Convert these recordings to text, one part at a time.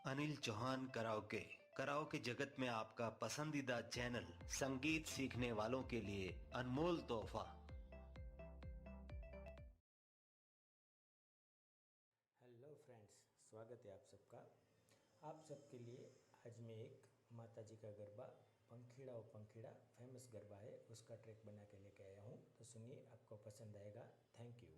Anil Chauhan karaoke karaoke जगत में आपका पसंदीदा चैनल संगीत सीखने वालों के लिए अनमोल तोहफा। हेलो फ्रेंड्स, स्वागत है आप सबका। आप सबके लिए आज मैं एक माता जी का गरबा पंखीड़ा ओ पंखीड़ा फेमस गरबा है, उसका ट्रैक बना के लेके आया हूँ। तो सुनिए, आपको पसंद आएगा। Thank you.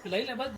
लई ले बस।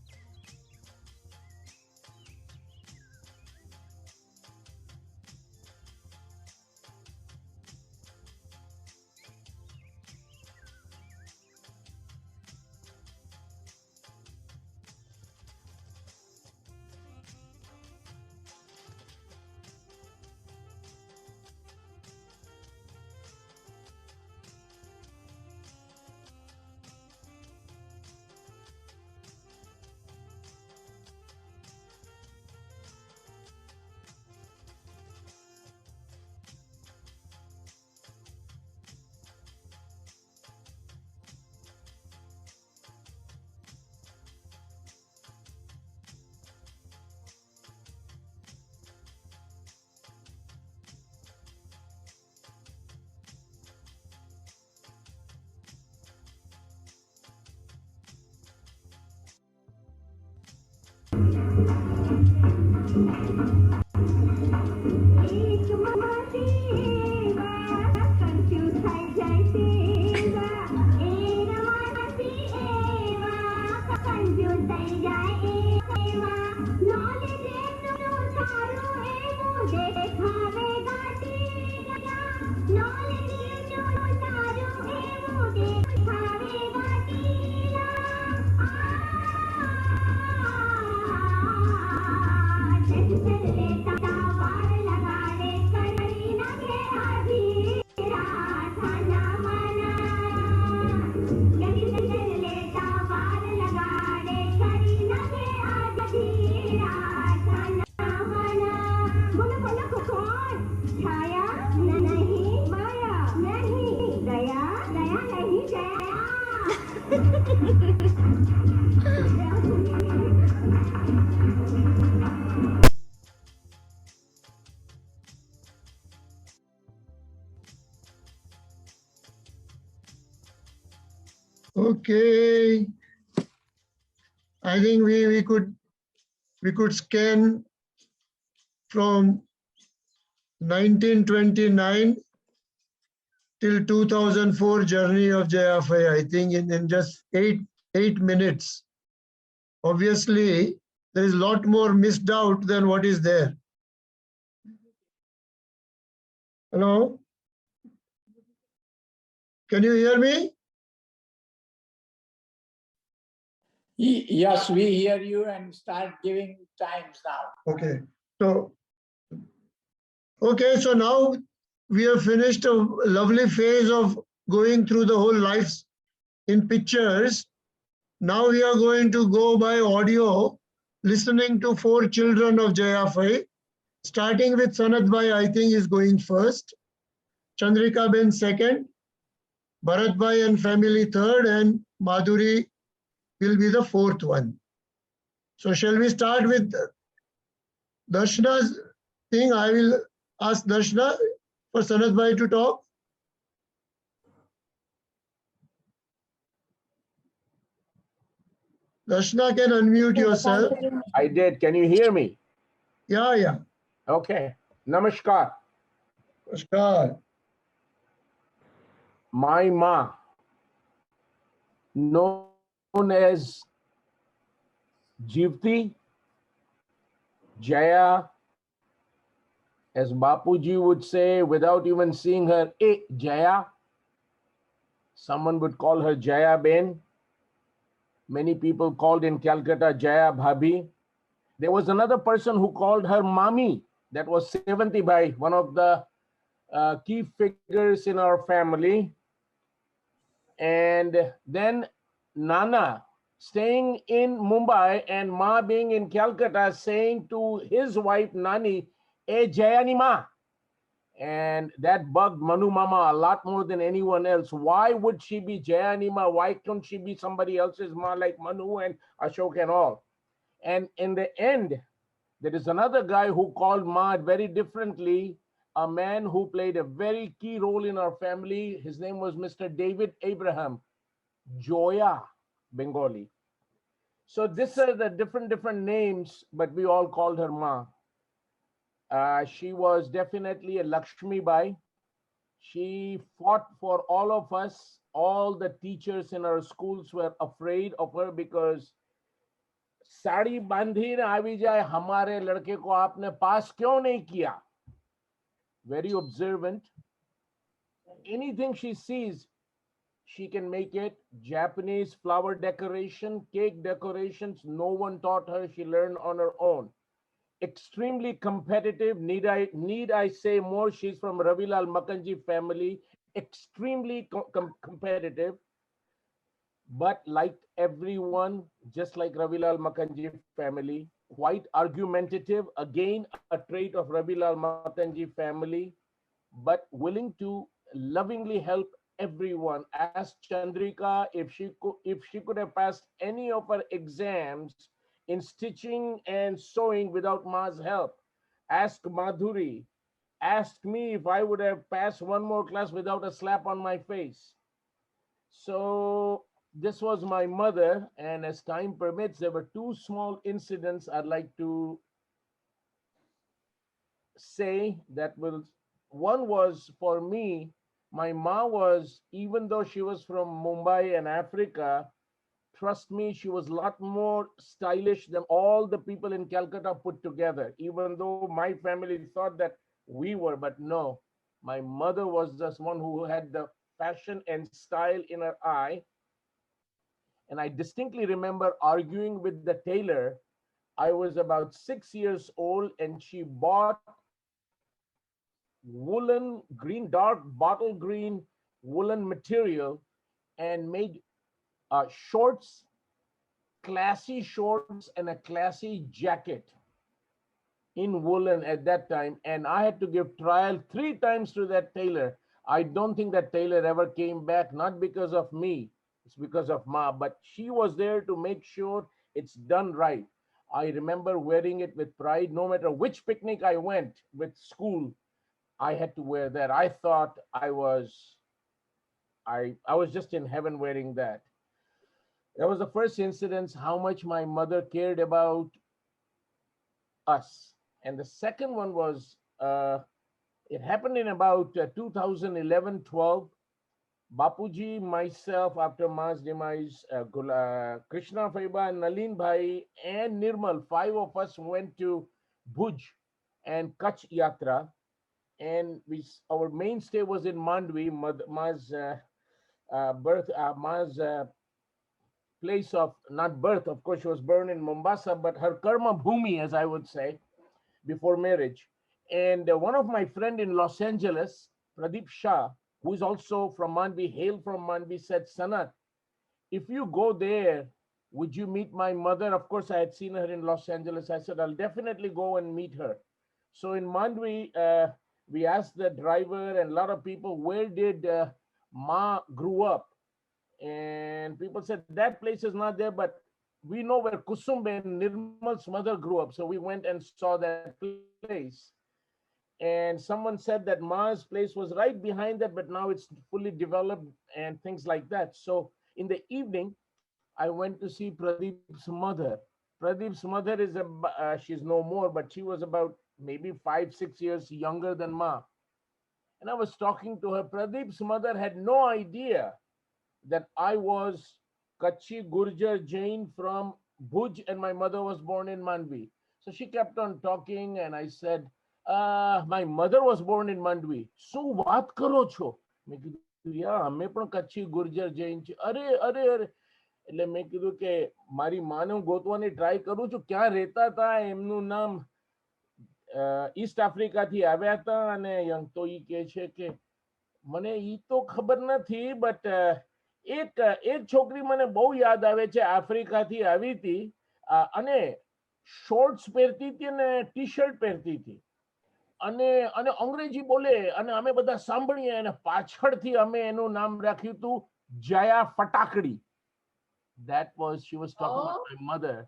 Okay, I think we could scan from 1929 till 2004 journey of Jayaben, I think in just eight minutes. Obviously, there is a lot more missed out than what is there. Hello? Can you hear me? Yes, we hear you, and start giving times now. Okay. So now we have finished a lovely phase of going through the whole lives in pictures. Now we are going to go by audio, listening to 4 children of Jayaben, starting with Sanat Bhai, I think is going first, Chandrika Ben second, Bharat Bhai and family third, and Madhuri will be the 4th one. So shall we start with Darshana's thing? I will ask Darshana for Sanat Bhai to talk? Darshana can unmute yourself. I did. Can you hear me? Yeah, yeah. Okay. Namaskar. Namaskar. My ma, known as Jivti, Jaya, as Bapuji would say, without even seeing her, Jaya. Someone would call her Jayaben. Many people called in Calcutta Jaya Bhabhi. There was another person who called her Mami. That was Sevanti Bhai, one of the key figures in our family. And then Nana, staying in Mumbai and Ma being in Calcutta, saying to his wife Nani, "E Jayani Ma." And that bugged Manu Mama a lot more than anyone else. Why would she be Jayani Ma? Why couldn't she be somebody else's Ma like Manu and Ashok and all? And in the end, there is another guy who called Ma very differently, a man who played a very key role in our family. His name was Mr. David Abraham, Joya, Bengali. So these are the different names, but we all called her Ma. She was definitely a Lakshmi Bai. She fought for all of us. All the teachers in our schools were afraid of her because sari बांधी न आवी जाए हमारे लड़के को आपने पास क्यों नहीं किया? Very observant. Anything she sees, she can make it. Japanese flower decoration, cake decorations, no one taught her. She learned on her own. Extremely competitive. Need I say more? She's from Ravilal Makanji family. Extremely competitive. But like everyone, just like Ravilal Makanji family, quite argumentative. Again, a trait of Ravilal Makanji family, but willing to lovingly help everyone. Ask Chandrika if she could have passed any of her exams in stitching and sewing without Ma's help. Ask Madhuri. Ask me if I would have passed one more class without a slap on my face. So this was my mother, and as time permits, there were two small incidents I'd like to say that will. One was for me, my mom was, even though she was from Mumbai and Africa, trust me, she was a lot more stylish than all the people in Calcutta put together, even though my family thought that we were, but no. My mother was just one who had the fashion and style in her eye. And I distinctly remember arguing with the tailor. I was about 6 years old, and she bought woolen, green, dark bottle green woolen material and made shorts, classy shorts, and a classy jacket in woolen at that time. And I had to give trial 3 times to that tailor. I don't think that tailor ever came back, not because of me, it's because of Ma, but she was there to make sure it's done right. I remember wearing it with pride. No matter which picnic I went with school, I had to wear that. I thought I was just in heaven wearing that. That was the first incident, how much my mother cared about us. And the second one was, it happened in about 2011-12. Bapuji, myself, after Ma's demise, Krishna Faiba, Nalin Bhai, and Nirmal, 5 of us went to Bhuj and Kutch Yatra. And our mainstay was in Mandvi, Ma's Ma's place of, not birth, of course, she was born in Mombasa, but her karma bhumi, as I would say, before marriage. And one of my friend in Los Angeles, Pradeep Shah, who is also from Manvi, hail from Manvi, said, Sanat, if you go there, would you meet my mother? Of course, I had seen her in Los Angeles. I said, I'll definitely go and meet her. So in Mandvi, we asked the driver and a lot of people, where did Ma grew up? And people said, that place is not there, but we know where Kusumbe, Nirmal's mother, grew up. So we went and saw that place. And someone said that Ma's place was right behind that, but now it's fully developed and things like that. So in the evening, I went to see Pradeep's mother. Pradeep's mother is she's no more, but she was about maybe 5, 6 years younger than Ma. And I was talking to her. Pradeep's mother had no idea that I was Kachi Gurjar Jain from Bhuj and my mother was born in Mandvi. So she kept on talking and I said, my mother was born in Mandvi. શું વાત કરો છો? મેં કીધું યા અમે પણ કચ્છી ગુર્જર જૈન છે. અરે અરે અરે એટલે મેં કીધું કે મારી માને હું ગોતવાની ટ્રાય કરું છું ક્યાં રહેતા હતા એમનું નામ ઈસ્ટ આફ્રિકાથી આવ્યા હતા અને તો ઈ કહે છે કે મને ઈ તો ખબર નથી બટ એક એક છોકરી મને બહુ યાદ આવે છે આફ્રિકાથી આવી હતી અને શોર્ટ્સ પહેરતી હતી અને ટી શર્ટ પહેરતી હતી અને અને અંગ્રેજી બોલે અને અમે બધા સાંભળીએ અને પાછળથી અમે એનું નામ રાખ્યું હતું જયા ફટાકડી. That was, she was talking about my mother.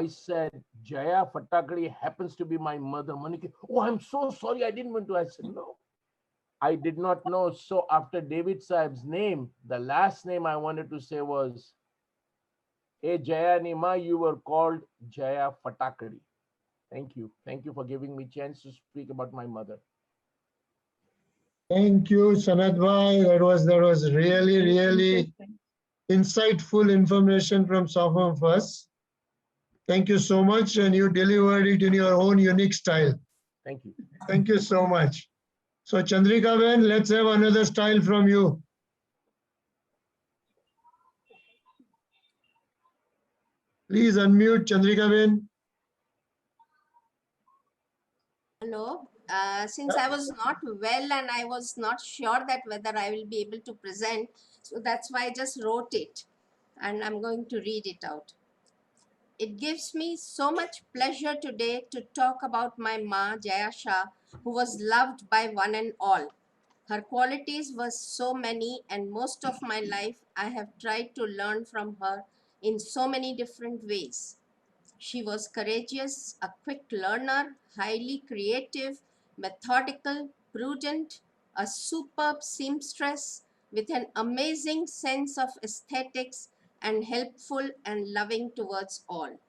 I said, Jaya Fatakadi happens to be my mother. Maniki, oh, I'm so sorry. I didn't mean to. I said, no, I did not know. So after David Saib's name, the last name I wanted to say was, hey, Jaya Nima, you were called Jaya Fatakadi. Thank you. Thank you for giving me chance to speak about my mother. Thank you, Sanat bhai. That was really, really insightful information from some of us. Thank you so much, and you delivered it in your own unique style. Thank you. Thank you so much. So, Chandrika Ben, let's have another style from you. Please unmute, Chandrika Ben. Hello. Since I was not well and I was not sure that whether I will be able to present, so that's why I just wrote it and I'm going to read it out. It gives me so much pleasure today to talk about my Ma Jaya Shah, who was loved by one and all. Her qualities were so many, and most of my life I have tried to learn from her in so many different ways. She was courageous, a quick learner, highly creative, methodical, prudent, a superb seamstress with an amazing sense of aesthetics and helpful and loving towards all.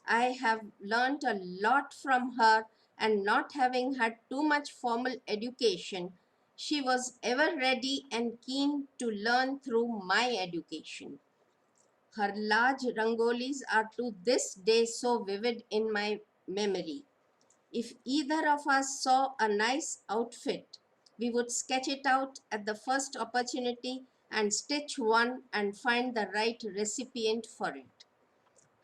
I have learned a lot from her, and not having had too much formal education, she was ever ready and keen to learn through my education. Her large rangolis are to this day so vivid in my memory. If either of us saw a nice outfit, we would sketch it out at the first opportunity and stitch one and find the right recipient for it.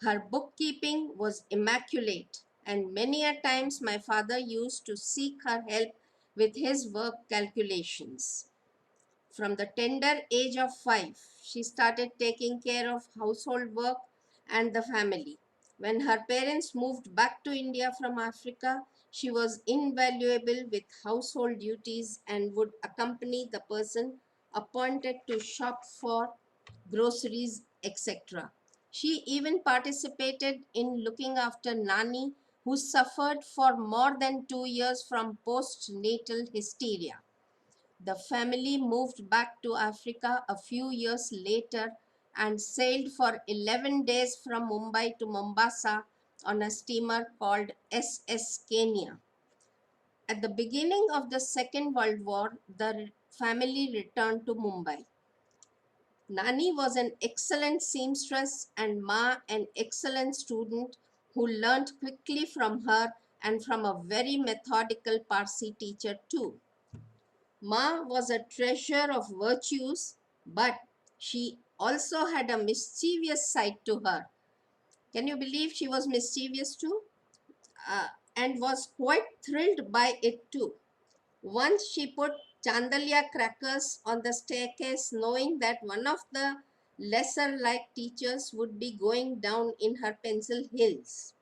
Her bookkeeping was immaculate, and many a times my father used to seek her help with his work calculations. From the tender age of 5, she started taking care of household work and the family. When her parents moved back to India from Africa, she was invaluable with household duties and would accompany the person appointed to shop for groceries, etc. She even participated in looking after Nani, who suffered for more than 2 years from postnatal hysteria. The family moved back to Africa a few years later and sailed for 11 days from Mumbai to Mombasa on a steamer called SS Kenya. At the beginning of the Second World War, the family returned to Mumbai. Nani was an excellent seamstress and Ma an excellent student who learnt quickly from her and from a very methodical Parsi teacher too. Ma was a treasure of virtues, but she also had a mischievous side to her. Can you believe she was mischievous too? And was quite thrilled by it too. Once she put Chandalia crackers on the staircase, knowing that one of the lesser like teachers would be going down in her pencil hills.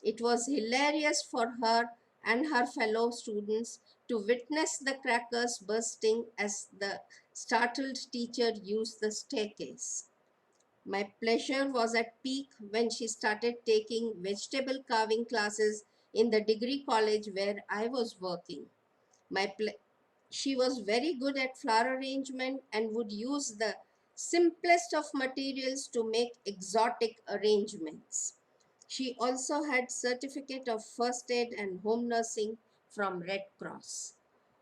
It was hilarious for her and her fellow students to witness the crackers bursting as the startled teacher used the staircase. My pleasure was at peak when she started taking vegetable carving classes in the degree college where I was working. She was very good at flower arrangement and would use the simplest of materials to make exotic arrangements. She also had certificate of first aid and home nursing from Red Cross.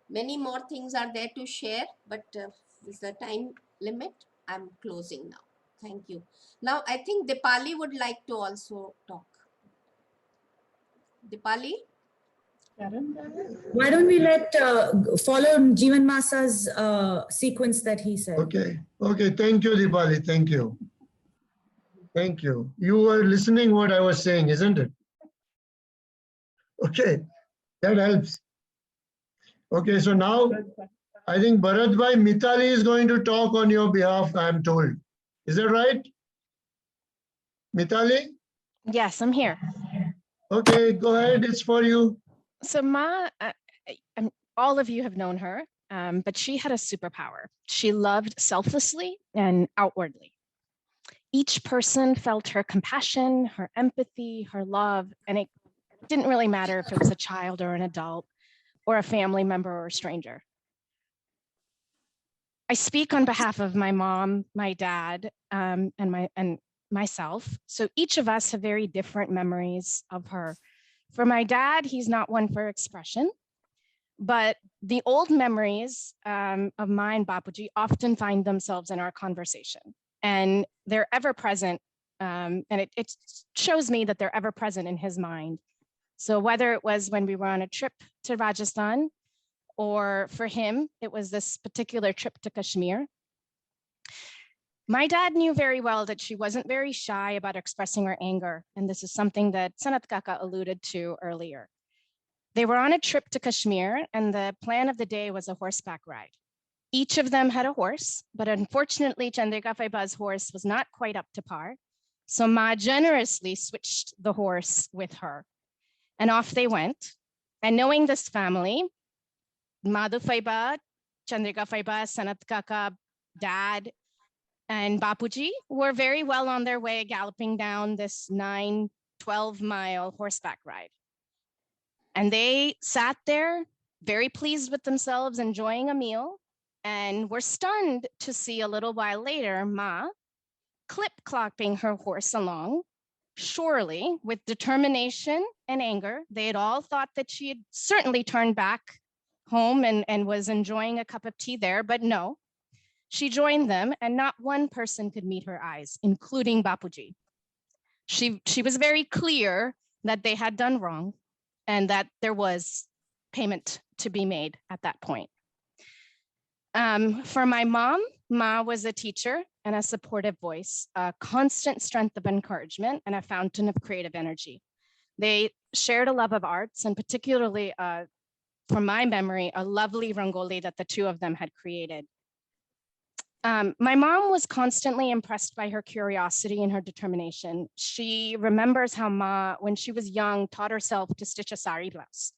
Many more things are there to share, but with the time limit, I'm closing now. Thank you. Now, I think Dipali would like to also talk. Dipali? Why don't we let follow Jeevan Masa's sequence that he said? Okay. Okay. Thank you, Dipali. Thank you. Thank you. You were listening what I was saying, isn't it? Okay. That helps. Okay. So now I think Bharat Bhai Mitali is going to talk on your behalf, I am told. Is that right? Mitali? Yes, I'm here. Okay. Go ahead. It's for you. So Ma, all of you have known her, but she had a superpower. She loved selflessly and outwardly. Each person felt her compassion, her empathy, her love, and it didn't really matter if it was a child or an adult or a family member or a stranger. I speak on behalf of my mom, my dad, and myself. So each of us have very different memories of her. For my dad, he's not one for expression, but the old memories of mine, Bapuji, often find themselves in our conversation, and they're ever present. And it shows me that they're ever present in his mind. So whether it was when we were on a trip to Rajasthan, or for him, it was this particular trip to Kashmir. My dad knew very well that she wasn't very shy about expressing her anger. And this is something that Sanat Kaka alluded to earlier. They were on a trip to Kashmir, and the plan of the day was a horseback ride. Each of them had a horse, but unfortunately, Chandrika Faiba's horse was not quite up to par. So Ma generously switched the horse with her, and off they went. And knowing this family, Madhu Faiba, Chandrika Faiba, Sanat Kaka, Dad, and Bapuji were very well on their way galloping down this 12-mile horseback ride. And they sat there very pleased with themselves, enjoying a meal, and were stunned to see a little while later, Ma clip-clopping her horse along, surely with determination and anger. They had all thought that she had certainly turned back home and was enjoying a cup of tea there, but no. She joined them, and not one person could meet her eyes, including Bapuji. She was very clear that they had done wrong and that there was payment to be made at that point. For my mom, Ma was a teacher and a supportive voice, a constant strength of encouragement, and a fountain of creative energy. They shared a love of arts, and particularly, from my memory, a lovely rangoli that the two of them had created. My mom was constantly impressed by her curiosity and her determination. She remembers how Ma, when she was young, taught herself to stitch a sari blouse.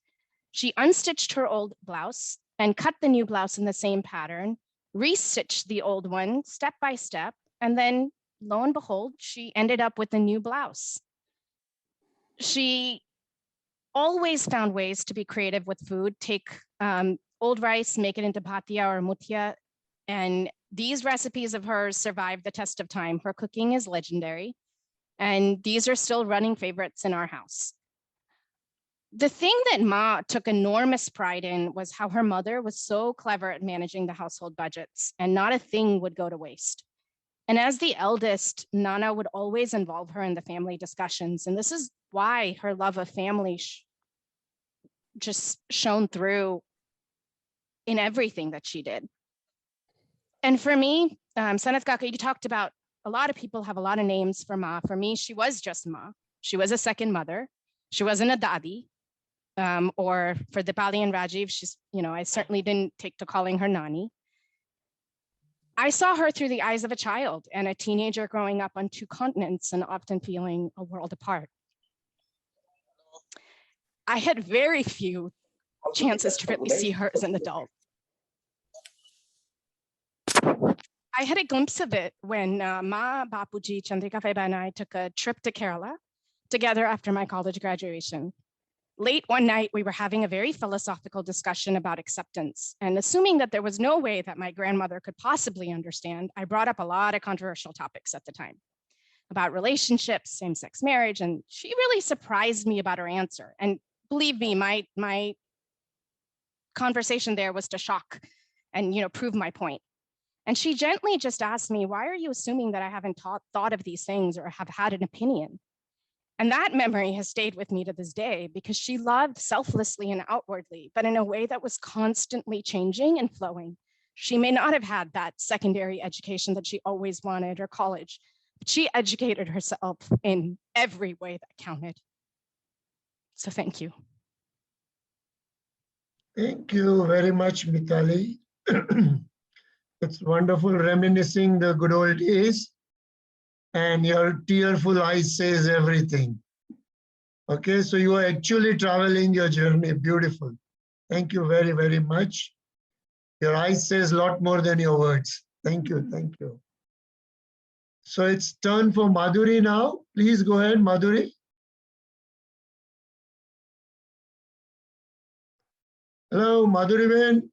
She unstitched her old blouse and cut the new blouse in the same pattern, restitched the old one step by step, and then lo and behold, she ended up with a new blouse. She always found ways to be creative with food, take old rice, make it into bhatia or mutia, and these recipes of hers survived the test of time. Her cooking is legendary, and these are still running favorites in our house. The thing that Ma took enormous pride in was how her mother was so clever at managing the household budgets, and not a thing would go to waste. And as the eldest, Nana would always involve her in the family discussions, and this is why her love of family just shone through in everything that she did. And for me, Sanat Kaka, you talked about a lot of people have a lot of names for Ma. For me, she was just Ma. She was a second mother. She wasn't a dadi. Or for Dipali and Rajiv, she's, I certainly didn't take to calling her Nani. I saw her through the eyes of a child and a teenager growing up on two continents and often feeling a world apart. I had very few chances to really see her as an adult. I had a glimpse of it when Ma, Bapuji, Chandrika Faiba and I took a trip to Kerala together after my college graduation. Late one night, we were having a very philosophical discussion about acceptance. And assuming that there was no way that my grandmother could possibly understand, I brought up a lot of controversial topics at the time about relationships, same-sex marriage, and she really surprised me about her answer. And believe me, my conversation there was to shock and prove my point. And she gently just asked me, why are you assuming that I haven't thought of these things or have had an opinion? And that memory has stayed with me to this day because she loved selflessly and outwardly, but in a way that was constantly changing and flowing. She may not have had that secondary education that she always wanted or college, but she educated herself in every way that counted. So thank you. Thank you very much, Mitali. It's wonderful reminiscing the good old days, and your tearful eyes says everything. Okay, so you are actually traveling your journey. Beautiful. Thank you very, very much. Your eyes says a lot more than your words. Thank you, thank you. So it's turn for Madhuri now. Please go ahead, Madhuri. Hello, Madhuri Ben.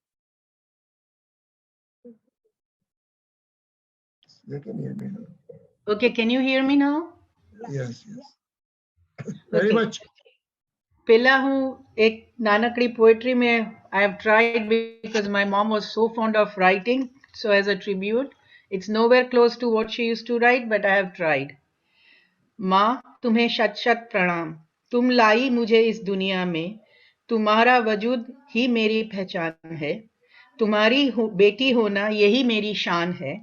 They can hear me now. Okay, can you hear me now? Yes, yes. Very much. પહેલા હું એક નાનકડી poetry I have tried because my mom was so fond of writing. So as a tribute, it's nowhere close to what she used to write, but I have tried. माँ तुम्हें शत शत प्रणाम, तुम लाई मुझे इस दुनिया में, तुम्हारा वजूद ही मेरी पहचान है, तुम्हारी बेटी होना यही मेरी शान है।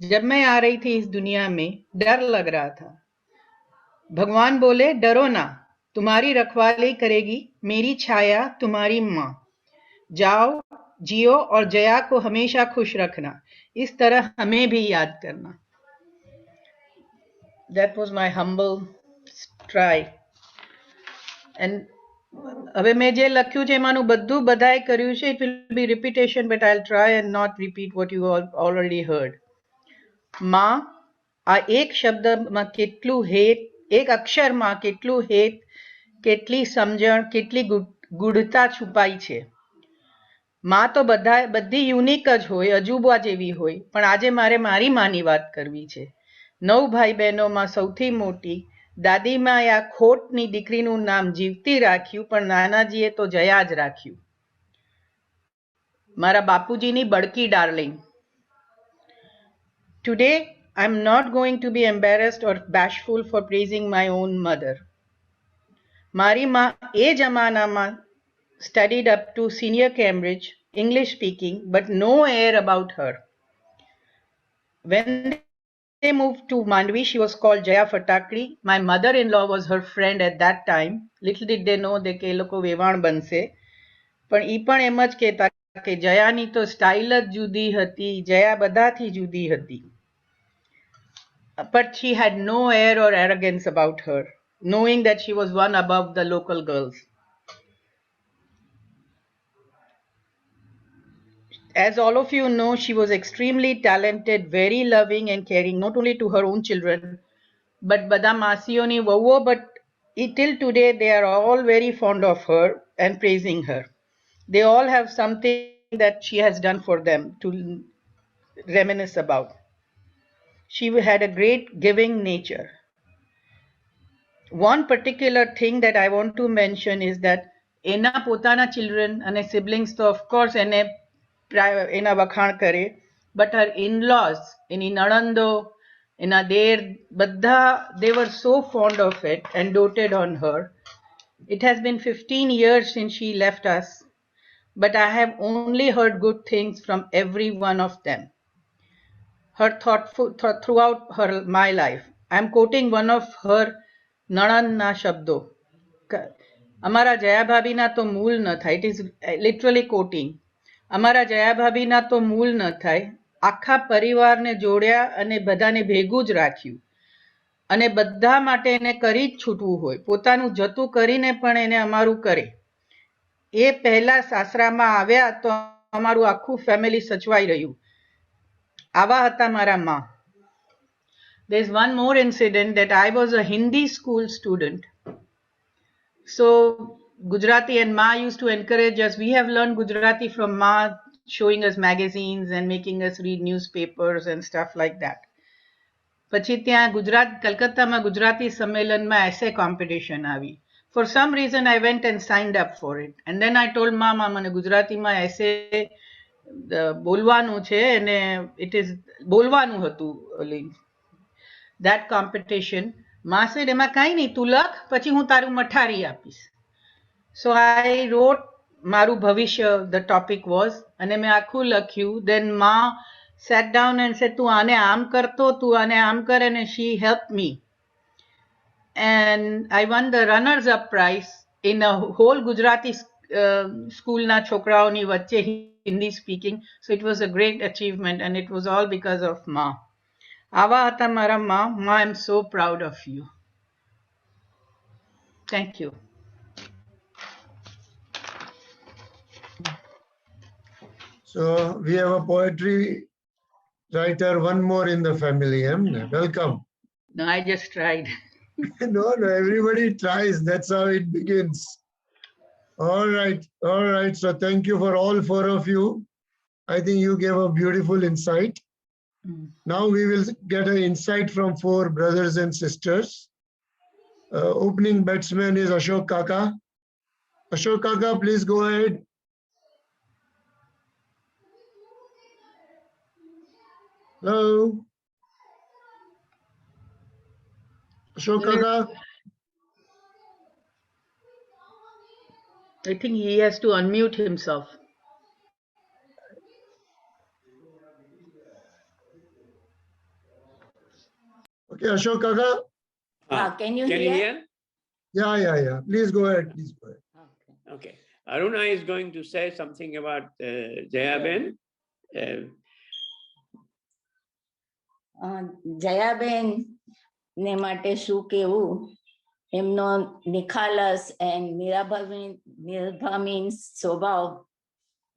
जब मैं आ रही थी इस दुनिया में डर लग रहा था, भगवान बोले डरो ना, तुम्हारी रखवाली करेगी मेरी छाया तुम्हारी माँ। जाओ जियो और जया को हमेशा खुश रखना, इस तरह हमें भी याद करना। That was my humble try. And હવે મેં જે લખ્યું છે એમાંનું બધું બધાએ કર્યું છે. It will be repetition, but I'll try and not repeat what you all already heard. માં, આ એક શબ્દમાં કેટલું હેત, એક અક્ષરમાં કેટલું હેત, કેટલી સમજણ, કેટલી ગૂઢતા છુપાઈ છે. માં તો બધી યુનિક જ હોય, અજુબા જેવી હોય, પણ આજે મારે મારી માની વાત કરવી છે. 9 ભાઈ બહેનોમાં સૌથી મોટી દાદીમાએ આ ખોટની દીકરીનું નામ જીવતી રાખ્યું, પણ નાનાજીએ તો જયા જ રાખ્યું. મારા બાપુજીની બળકી darling. Today, I'm not going to be embarrassed or bashful for praising my own mother. મારી માં એ જમાનામાં studied up to senior Cambridge, English speaking, but no air about her. When they moved to Mandvi, she was called Jaya Fatakdi. My mother-in-law was her friend at that time. Little did they know that એ લોકો વેવાણ બનશે. પણ ઈ પણ એમ જ કહેતા કે જયાની તો style જ જુદી હતી, જયા બધાથી જુદી હતી. But she had no air or arrogance about her, knowing that she was one above the local girls. As all of you know, she was extremely talented, very loving and caring, not only to her own children, but bada masiyoni vauvo, but till today they are all very fond of her and praising her. They all have something that she has done for them to reminisce about. She had a great giving nature. One particular thing that I want to mention is that એના પોતાના children and siblings તો of course એના વખાણ કરે, but her in-laws, એની નણંદો, એના દેર, બધા, they were so fond of it and doted on her. It has been 15 years since she left us, but I have only heard good things from every one of them. Her throughout my life. I am quoting one of her નણંદના શબ્દો. અમારા જયાભાભીના તો મૂલ ન થાય. It is literally quoting. અમારા જયાભાભીના તો મૂલ ન થાય. આખા પરિવારને જોડ્યા અને બધાને ભેગું જ રાખ્યું. અને બધા માટે એને કરી જ છૂટવું હોય. પોતાનું જતું કરીને પણ એને અમારું કરે. એ પહેલા સાસરામાં આવ્યા તો અમારું આખું ફેમિલી સચવાઈ રહ્યું. આવા હતા મારા માં. There's one more incident that I was a Hindi school student. So Gujarati, and Ma used to encourage us. We have learned Gujarati from Ma, showing us magazines and making us read newspapers and stuff like that. પછી ત્યાં કલકત્તામાં ગુજરાતી સમ્મેલનમાં એસે competition આવી. For some reason I went and signed up for it, and then I told Ma મને ગુજરાતીમાં એસે બોલવાનું છે, અને it is બોલવાનું હતું that competition. Ma said એમાં કાંઈ નહીં, તું લખ, પછી હું તારું મઠારી આપીશ. So I wrote મારું ભવિષ્ય, the topic was, અને મેં આખું લખ્યું. Then Ma sat down and said, તું આને આમ કરતો, તું આને આમ કર, and she helped me. And I won the runners up prize in a whole Gujarati school na છોકરાઓની વચ્ચે Hindi speaking. So it was a great achievement, and it was all because of Ma. આવા હતા મારા Ma. Ma, I'm so proud of you. Thank you. So we have a poetry writer, one more in the family. Welcome. No, I just tried. No, everybody tries. That's how it begins. All right. So thank you for all four of you. I think you gave a beautiful insight. Now we will get an insight from four brothers and sisters. Opening batsman is Ashok Kaka. Ashok Kaka, please go ahead. Hello. Ashok Kaka. I think he has to unmute himself. Okay, Ashok Kaka. Can you hear? Yeah. Please go ahead. Okay. Aruna is going to say something about Jayaben. Jayaben ને માટે શું કેવું, એમનો નિખાલસ and નિર્ભમીન સ્વભાવ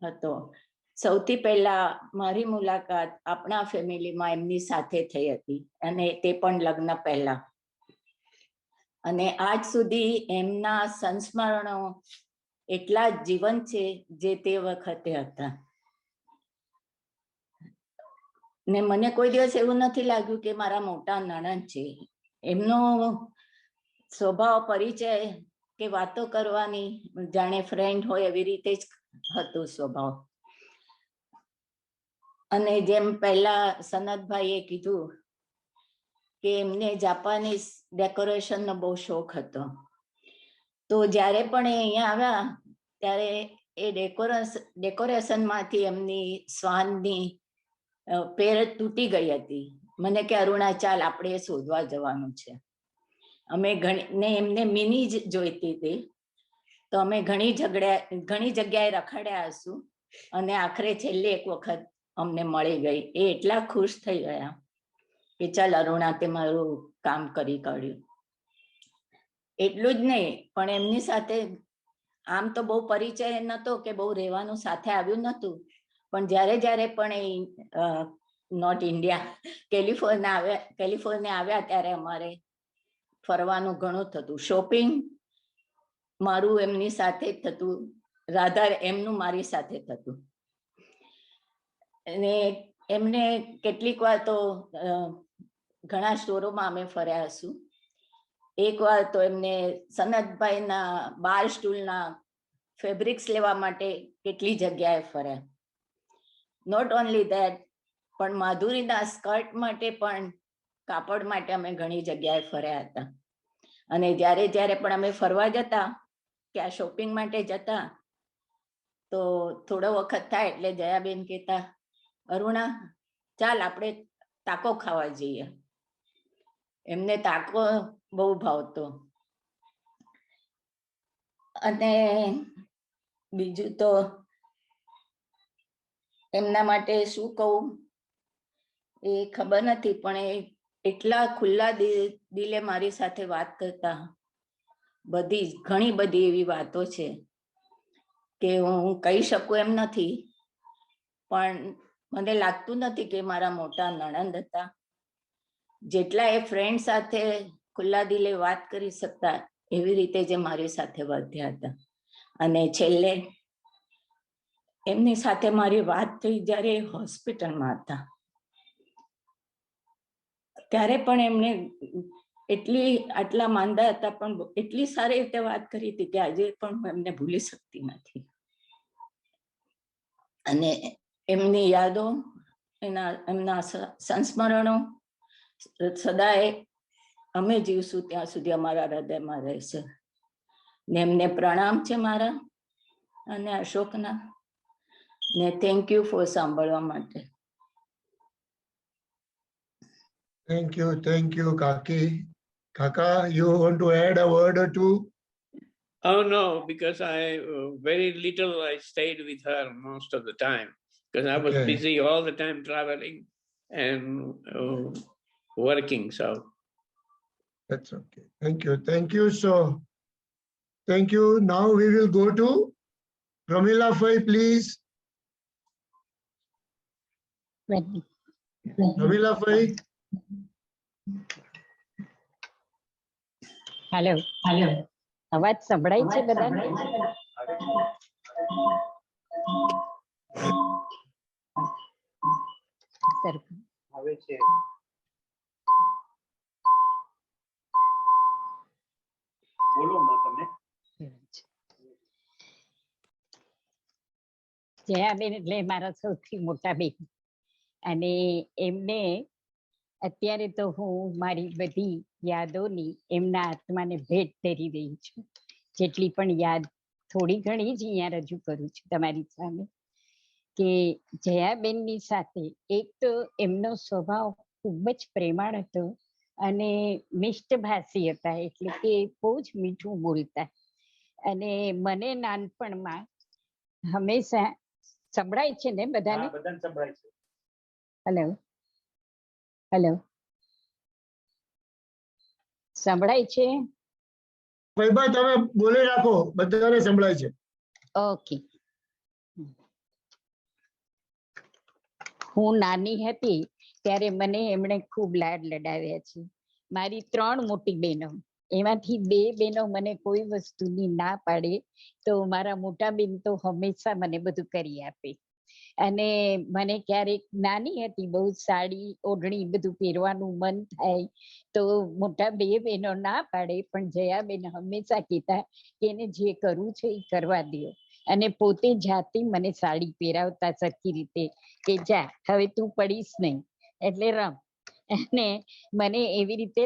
હતો. સૌથી પહેલા મારી મુલાકાત આપણા ફેમિલીમાં એમની સાથે થઈ હતી, અને તે પણ લગ્ન પહેલા. અને આજ સુધી એમના સંસ્મરણો એટલા જીવંત છે જે તે વખતે હતા. ને મને કોઈ દિવસ એવું નથી લાગ્યું કે મારા મોટા નણંદ છે. એમનો સ્વભાવ, પરિચય કે વાતો કરવાની જાણે ફ્રેન્ડ હોય એવી રીતે જ હતો સ્વભાવ. અને જેમ પહેલા સનતભાઈએ કીધું કે એમને જાપાનીઝ ડેકોરેશનનો બહુ શોખ હતો. તો જ્યારે પણ એ અહીંયા આવ્યા ત્યારે એ ડેકોરેશનમાંથી એમની શ્વાનની પેર તૂટી ગઈ હતી. મને કે અરુણા ચાલ આપણે શોધવા જવાનું છે. અમે એમને મિની જોઈતી હતી, તો અમે ઘણી જગ્યાએ રખડ્યા હશું, અને આખરે છેલ્લે એક વખત અમને મળી ગઈ. એ એટલા ખુશ થઈ ગયા કે ચાલ અરુણા તે મારું કામ કરી કાઢ્યું. એટલું જ નહીં, પણ એમની સાથે આમ તો બહુ પરિચય નહોતો કે બહુ રહેવાનું સાથે આવ્યું નહોતું, પણ જ્યારે પણ એ નોર્થ ઇન્ડિયા કેલિફોર્નિયા આવ્યા ત્યારે અમારે ફરવાનું ઘણું થતું. શોપિંગ મારું એમની સાથે જ થતું, રાધા એમનું મારી સાથે થતું. અને એમને કેટલીક વાર તો ઘણા સ્ટોરોમાં અમે ફર્યા હશું. એક વાર તો એમને સનતભાઈના બાર સ્ટૂલના ફેબ્રિક્સ લેવા માટે કેટલી જગ્યાએ ફર્યા. નોટ ઓનલી ધેટ, પણ માધુરીના સ્કર્ટ માટે પણ, કાપડ માટે અમે ઘણી જગ્યાએ ફર્યા હતા. અને જ્યારે પણ અમે ફરવા જતા કે આ શોપિંગ માટે જતા, તો થોડો વખત થાય એટલે જયાબેન કહેતા, અરુણા ચાલ આપણે તાકો ખાવા જઈએ. એમને તાકો બહુ ભાવતો. અને બીજું તો એમના માટે શું કહું એ ખબર નથી, પણ એ એટલા ખુલ્લા દિલે મારી સાથે વાત કરતા. ઘણી બધી એવી વાતો છે કે હું કહી શકું એમ નથી, પણ મને લાગતું નથી કે મારા મોટા નણંદ હતા. જેટલા એ ફ્રેન્ડ સાથે ખુલ્લા દિલે વાત કરી શકતા, એવી રીતે જે મારી સાથે વર્ત્યા હતા. અને છેલ્લે એમની સાથે મારી વાત થઈ જ્યારે હોસ્પિટલમાં હતા, ત્યારે પણ એમને આટલા માંદા હતા પણ એટલી સારી રીતે વાત કરી હતી કે આજે પણ હું એમને ભૂલી શકતી નથી. અને એમની યાદો, એમના સંસ્મરણો સદાય અમે જીવશું ત્યાં સુધી અમારા હૃદયમાં રહેશે. ને એમને પ્રણામ છે મારા અને અશોકના, ને થેન્ક યુ ફોર સાંભળવા માટે. Thank you, Kaki. Kaka, you want to add a word or two? Oh no, because very little I stayed with her most of the time because I was busy all the time traveling and working. So that's okay. Thank you. So thank you. Now we will go to Pramila Fai, please. Pramila Fai. Hello, અવાજ સંભળાય છે બધાને? આવે છે. બોલો માં તમે. જયાબેન એટલે મારા સૌથી મોટા બેન, અને એમને અત્યારે તો હું મારી બધી યાદોની એમના આત્માને ભેટ ધરી રહી છું. જેટલી પણ યાદ થોડી ઘણી જ અહીંયા રજૂ કરું છું તમારી સામે. કે જયાબેનની સાથે એક તો એમનો સ્વભાવ ખૂબ જ પ્રેમાળ હતો અને મિષ્ટભાષી હતા, એટલે કે બહુ જ મીઠું બોલતા. અને મને નાનપણમાં હંમેશા સંભળાય છે ને બધાને? સંભળાય છે. હેલો, સંભળાય છે? ભાઈ તમે બોલી રાખો, બધાને સંભળાય છે. ઓકે. હું નાની હતી ત્યારે મને એમણે ખૂબ લાડ લડાવ્યા છે. મારી 3 મોટી બહેનો, એમાંથી 2 બહેનો મને કોઈ વસ્તુની ના પાડે તો મારા મોટા બેન તો હંમેશા મને બધું કરી આપે. અને મને ક્યારેક નાની હતી, બહુ સાડી ઓઢણી બધું પહેરવાનું મન થાય તો મોટા 2 બહેનો ના પાડે, પણ જયાબેન હંમેશા કહેતા કે એને જે કરવું છે એ કરવા દો. અને પોતે જાતે મને સાડી પહેરાવતા સરખી રીતે કે જા હવે તું પડીશ નહીં એટલે રમ. અને મને એવી રીતે